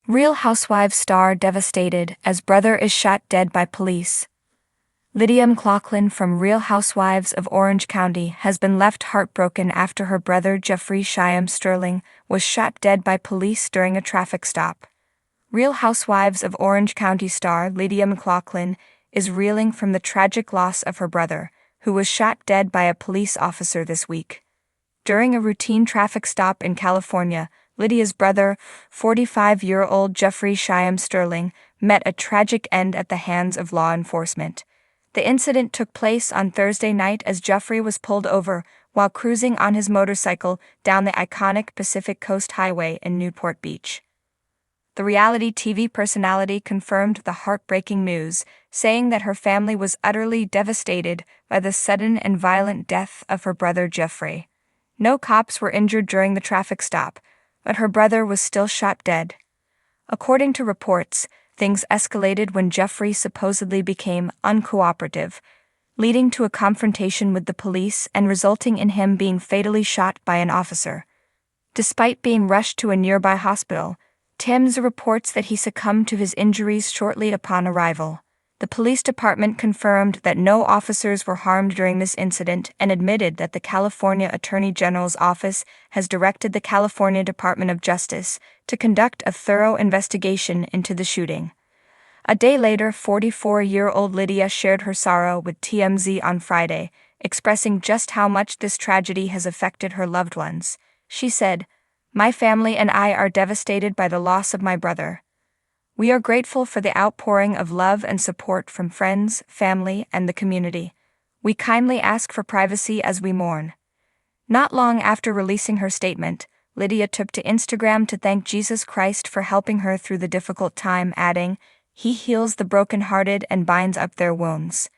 Real Housewives star devastated as brother is shot dead by police. Lydia McLaughlin from Real Housewives of Orange County has been left heartbroken after her brother Jeffrey Shyam Sterling was shot dead by police during a traffic stop. Real Housewives of Orange County star Lydia McLaughlin is reeling from the tragic loss of her brother, who was shot dead by a police officer this week. During a routine traffic stop in California, Lydia's brother, 45-year-old Jeffrey Shyam Sterling, met a tragic end at the hands of law enforcement. The incident took place on Thursday night as Jeffrey was pulled over while cruising on his motorcycle down the iconic Pacific Coast Highway in Newport Beach. The reality TV personality confirmed the heartbreaking news, saying that her family was utterly devastated by the sudden and violent death of her brother Jeffrey. No cops were injured during the traffic stop, but her brother was still shot dead. According to reports, things escalated when Jeffrey supposedly became uncooperative, leading to a confrontation with the police and resulting in him being fatally shot by an officer. Despite being rushed to a nearby hospital, TMZ reports that he succumbed to his injuries shortly upon arrival. The police department confirmed that no officers were harmed during this incident and admitted that the California Attorney General's office has directed the California Department of Justice to conduct a thorough investigation into the shooting. A day later, 44-year-old Lydia shared her sorrow with TMZ on Friday, expressing just how much this tragedy has affected her loved ones. She said, "My family and I are devastated by the loss of my brother. We are grateful for the outpouring of love and support from friends, family, and the community. We kindly ask for privacy as we mourn." Not long after releasing her statement, Lydia took to Instagram to thank Jesus Christ for helping her through the difficult time, adding, "He heals the brokenhearted and binds up their wounds."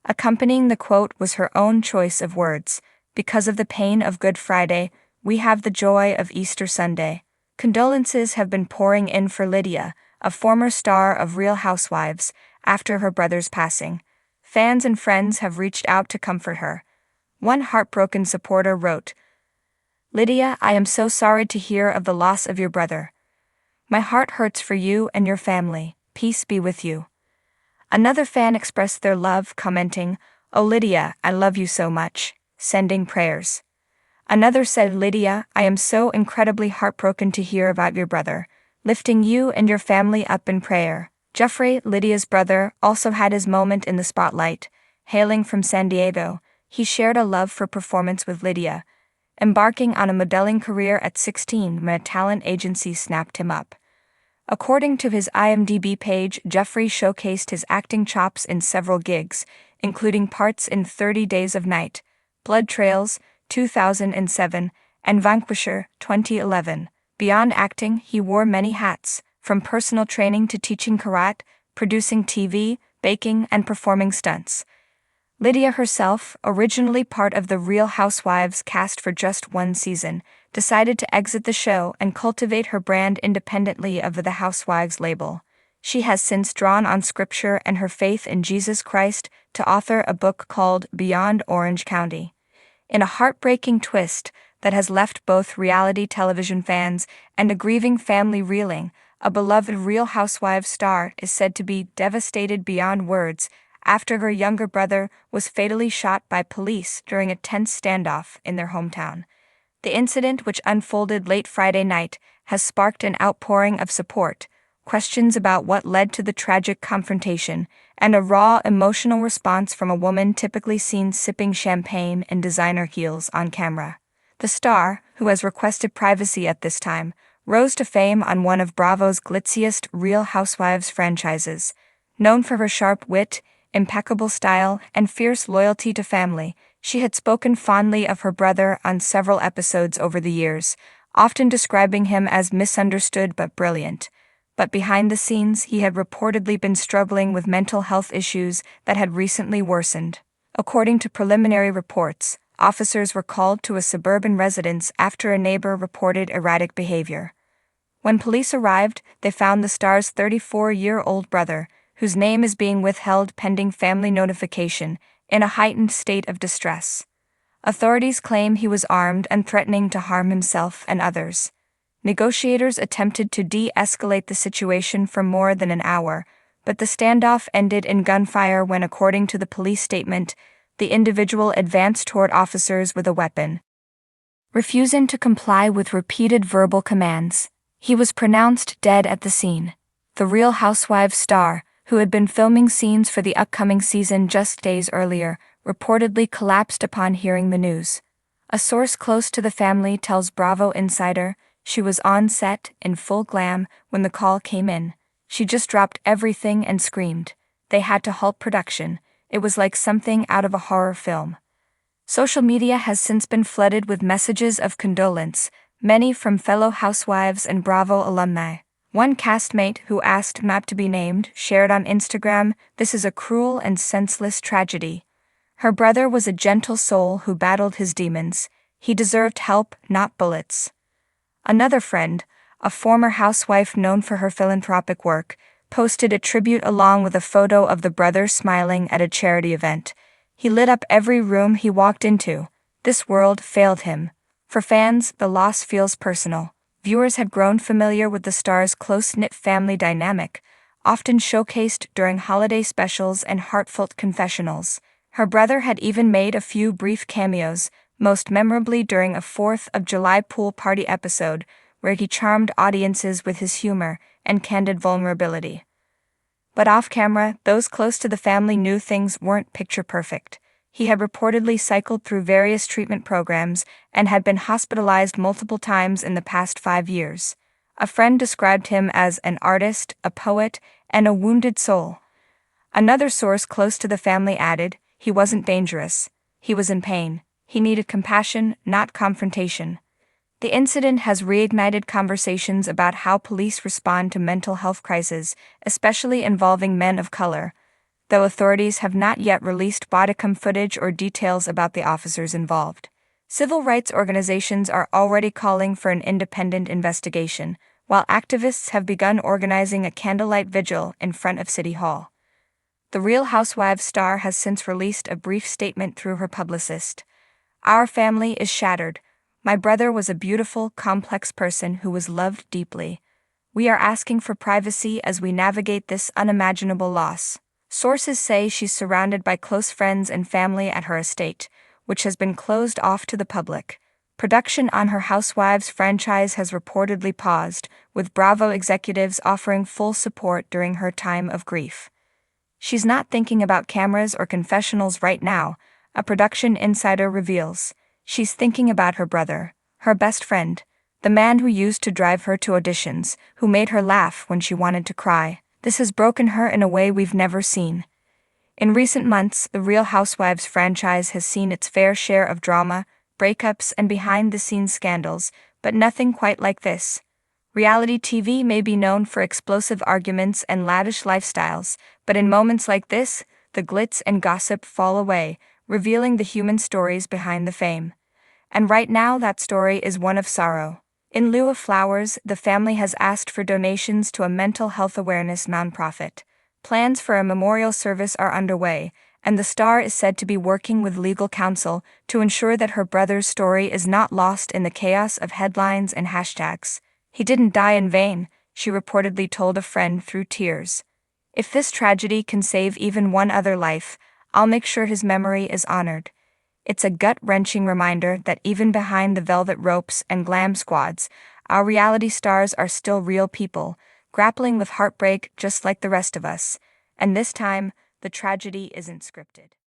Accompanying the quote was her own choice of words, "Because of the pain of Good Friday, we have the joy of Easter Sunday." Condolences have been pouring in for Lydia, a former star of Real Housewives, after her brother's passing. Fans and friends have reached out to comfort her. One heartbroken supporter wrote, "Lydia, I am so sorry to hear of the loss of your brother. My heart hurts for you and your family. Peace be with you." Another fan expressed their love, commenting, "Oh Lydia, I love you so much," sending prayers. Another said, "Lydia, I am so incredibly heartbroken to hear about your brother, lifting you and your family up in prayer." Jeffrey, Lydia's brother, also had his moment in the spotlight. Hailing from San Diego, he shared a love for performance with Lydia, embarking on a modeling career at 16 when a talent agency snapped him up. According to his IMDb page, Jeffrey showcased his acting chops in several gigs, including parts in 30 Days of Night, Blood Trails, 2007, and Vanquisher, 2011. Beyond acting, he wore many hats, from personal training to teaching karate, producing TV, baking, and performing stunts. Lydia herself, originally part of the Real Housewives cast for just one season, decided to exit the show and cultivate her brand independently of the Housewives label. She has since drawn on scripture and her faith in Jesus Christ to author a book called Beyond Orange County. In a heartbreaking twist that has left both reality television fans and a grieving family reeling, a beloved Real Housewives star is said to be devastated beyond words after her younger brother was fatally shot by police during a tense standoff in their hometown. The incident, which unfolded late Friday night, has sparked an outpouring of support, questions about what led to the tragic confrontation, and a raw, emotional response from a woman typically seen sipping champagne and designer heels on camera. The star, who has requested privacy at this time, rose to fame on one of Bravo's glitziest Real Housewives franchises. Known for her sharp wit, impeccable style, and fierce loyalty to family, she had spoken fondly of her brother on several episodes over the years, often describing him as misunderstood but brilliant. But behind the scenes, he had reportedly been struggling with mental health issues that had recently worsened. According to preliminary reports, officers were called to a suburban residence after a neighbor reported erratic behavior. When police arrived, they found the star's 34-year-old brother, whose name is being withheld pending family notification, in a heightened state of distress. Authorities claim he was armed and threatening to harm himself and others. Negotiators attempted to de-escalate the situation for more than an hour, but the standoff ended in gunfire when, according to the police statement, the individual advanced toward officers with a weapon. Refusing to comply with repeated verbal commands, he was pronounced dead at the scene. The Real Housewives star, who had been filming scenes for the upcoming season just days earlier, reportedly collapsed upon hearing the news. A source close to the family tells Bravo Insider she was on set in full glam when the call came in. She just dropped everything and screamed. They had to halt production. It was like something out of a horror film. Social media has since been flooded with messages of condolence, many from fellow housewives and Bravo alumni. One castmate, who asked not to be named, shared on Instagram, "This is a cruel and senseless tragedy. Her brother was a gentle soul who battled his demons. He deserved help, not bullets." Another friend, a former housewife known for her philanthropic work, posted a tribute along with a photo of the brother smiling at a charity event. "He lit up every room he walked into. This world failed him." For fans, the loss feels personal. Viewers had grown familiar with the star's close-knit family dynamic, often showcased during holiday specials and heartfelt confessionals. Her brother had even made a few brief cameos, most memorably during a 4th of July pool party episode, where he charmed audiences with his humor and candid vulnerability. But off-camera, those close to the family knew things weren't picture-perfect. He had reportedly cycled through various treatment programs and had been hospitalized multiple times in the past 5 years. A friend described him as an artist, a poet, and a wounded soul. Another source close to the family added, "He wasn't dangerous. He was in pain. He needed compassion, not confrontation." The incident has reignited conversations about how police respond to mental health crises, especially involving men of color, though authorities have not yet released bodycam footage or details about the officers involved. Civil rights organizations are already calling for an independent investigation, while activists have begun organizing a candlelight vigil in front of City Hall. The Real Housewives star has since released a brief statement through her publicist. "Our family is shattered. My brother was a beautiful, complex person who was loved deeply. We are asking for privacy as we navigate this unimaginable loss." Sources say she's surrounded by close friends and family at her estate, which has been closed off to the public. Production on her Housewives franchise has reportedly paused, with Bravo executives offering full support during her time of grief. "She's not thinking about cameras or confessionals right now," a production insider reveals. "She's thinking about her brother, her best friend, the man who used to drive her to auditions, who made her laugh when she wanted to cry. This has broken her in a way we've never seen." In recent months, the Real Housewives franchise has seen its fair share of drama, breakups, and behind-the-scenes scandals, but nothing quite like this. Reality TV may be known for explosive arguments and lavish lifestyles, but in moments like this, the glitz and gossip fall away, revealing the human stories behind the fame. And right now that story is one of sorrow. In lieu of flowers, the family has asked for donations to a mental health awareness nonprofit. Plans for a memorial service are underway, and the star is said to be working with legal counsel to ensure that her brother's story is not lost in the chaos of headlines and hashtags. "He didn't die in vain," she reportedly told a friend through tears. "If this tragedy can save even one other life, I'll make sure his memory is honored." It's a gut-wrenching reminder that even behind the velvet ropes and glam squads, our reality stars are still real people, grappling with heartbreak just like the rest of us. And this time, the tragedy isn't scripted.